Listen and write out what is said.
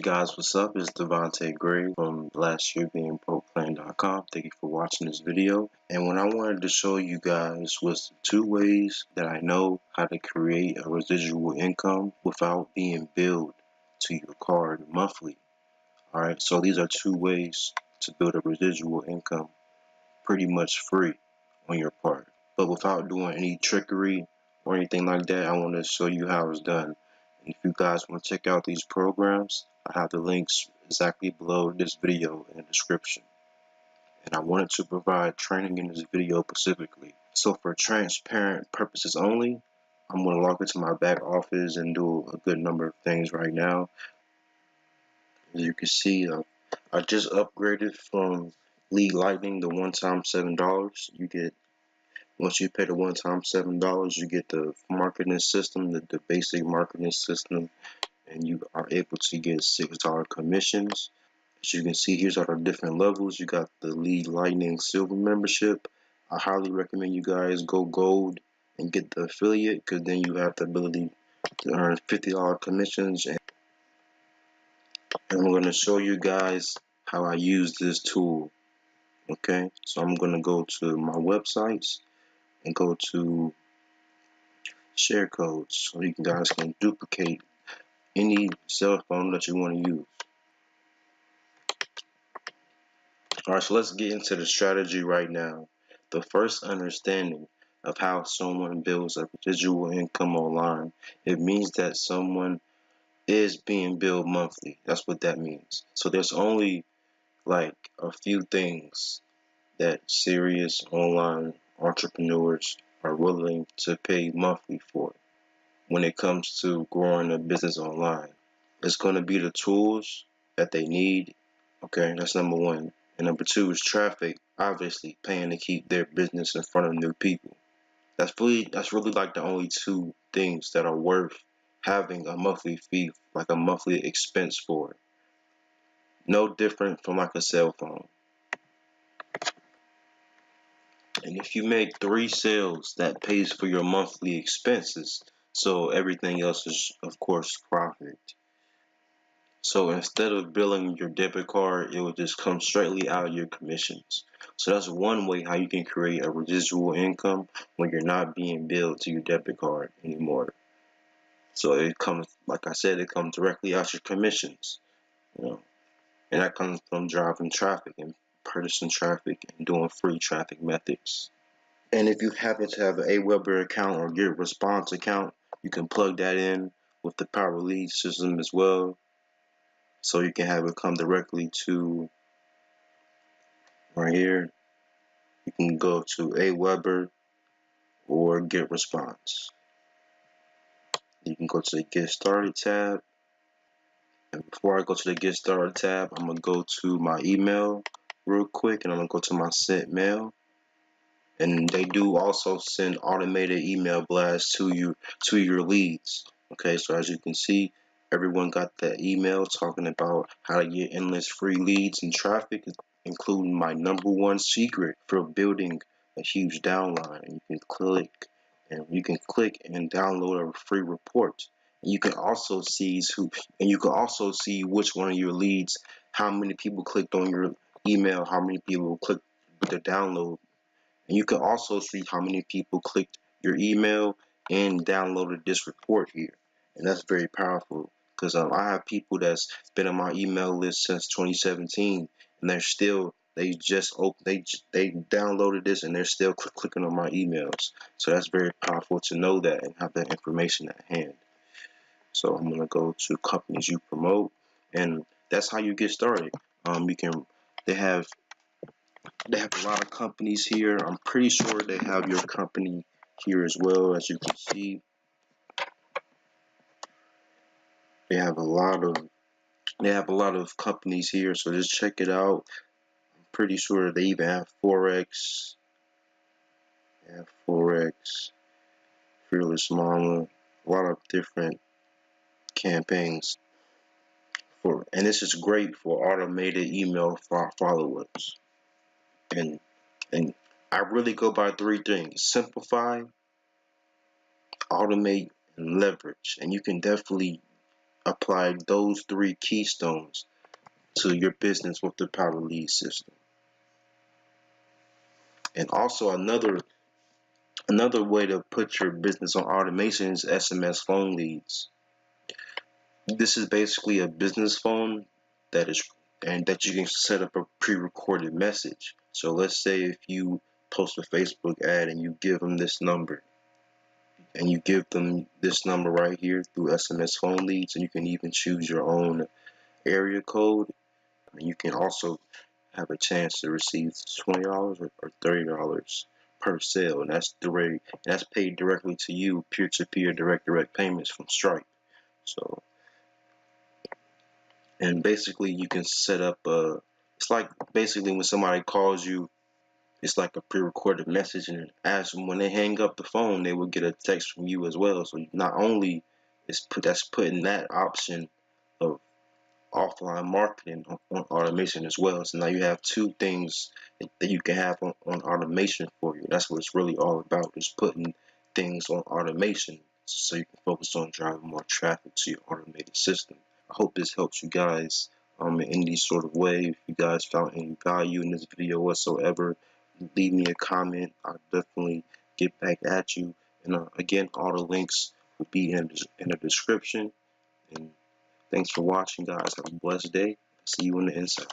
Guys, what's up? It's Devontae Gray from lastyearbeingbrokeplan.com. Thank you for watching this video. And what I wanted to show you guys was 2 ways that I know how to create a residual income without being billed to your card monthly. Alright, so these are 2 ways to build a residual income pretty much free on your part, but without doing any trickery or anything like that. I want to show you how it's done. And if you guys want to check out these programs, I have the links exactly below this video in the description. And I wanted to provide training in this video specifically. So for transparent purposes only, I'm going to log into my back office and do a good number of things right now. As you can see, I just upgraded from Lead Lightning the one-time $7. You get, once you pay the one-time $7, you get the marketing system, the basic marketing system, and you are able to get $6 commissions. As you can see, here's all the different levels. You got the Lead Lightning Silver membership. I highly recommend you guys go gold and get the affiliate, because then you have the ability to earn $50 commissions. And I'm going to show you guys how I use this tool. Okay, so I'm going to go to my websites and go to share codes, so you guys can duplicate any cell phone that you want to use. Alright, so let's get into the strategy right now. The first understanding of how someone builds a residual income online, it means that someone is being billed monthly. That's what that means. So there's only like a few things that serious online entrepreneurs are willing to pay monthly for when it comes to growing a business online. It's going to be the tools that they need. Okay, that's number one. And number two is traffic, obviously paying to keep their business in front of new people. That's really like the only 2 things that are worth having a monthly fee, like a monthly expense for. No different from like a cell phone. And if you make 3 sales, that pays for your monthly expenses. So everything else is, of course, profit. So instead of billing your debit card, it will just come straightly out of your commissions. So that's one way how you can create a residual income when you're not being billed to your debit card anymore. So it comes, like I said, it comes directly out your commissions, and that comes from driving traffic and purchasing traffic and doing free traffic methods. And if you happen to have an AWeber account or Get Response account, you can plug that in with the Power Lead system as well. So you can have it come directly to right here. You can go to AWeber or Get Response. You can go to the Get Started tab. And before I go to the Get Started tab, I'm going to go to my email real quick, and I'm going to go to my sent mail. And they do also send automated email blasts to your leads. Okay, so as you can see, everyone got that email talking about how to get endless free leads and traffic, including my #1 secret for building a huge downline. And you can click and download a free report. And you can also see which one of your leads, how many people clicked on your email, how many people clicked the download. And you can also see how many people clicked your email and downloaded this report here. And that's very powerful, because I have people that's been on my email list since 2017, and they downloaded this and they're still clicking on my emails. So that's very powerful to know that and have that information at hand. So I'm going to go to companies you promote, and that's how you get started. They have a lot of companies here. I'm pretty sure they have your company here as well. As you can see, they have a lot of companies here. So just check it out. I'm pretty sure they even have Forex. They have Forex, Fearless Mama, a lot of different campaigns and this is great for automated email follow-ups. And I really go by 3 things: simplify, automate, and leverage. And you can definitely apply those 3 keystones to your business with the Power Lead system. And also another way to put your business on automation is SMS phone leads. This is basically a business phone that you can set up a pre-recorded message. So let's say if you post a Facebook ad and you give them this number, and you give them this number right here through SMS phone leads, and you can even choose your own area code. And you can also have a chance to receive $20 or $30 per sale, and that's paid directly to you, peer-to-peer direct payments from Stripe. So, and basically you can set up it's like basically when somebody calls you, it's like a pre-recorded message, and when they hang up the phone, they will get a text from you as well. So not only that's putting that option of offline marketing on automation as well. So now you have 2 things that you can have on automation for you. That's what it's really all about, is putting things on automation so you can focus on driving more traffic to your automated system. I hope this helps you guys in any sort of way. If you guys found any value in this video whatsoever, leave me a comment. I'll definitely get back at you. And again, all the links will be in the description. And thanks for watching, guys. Have a blessed day. See you on the inside.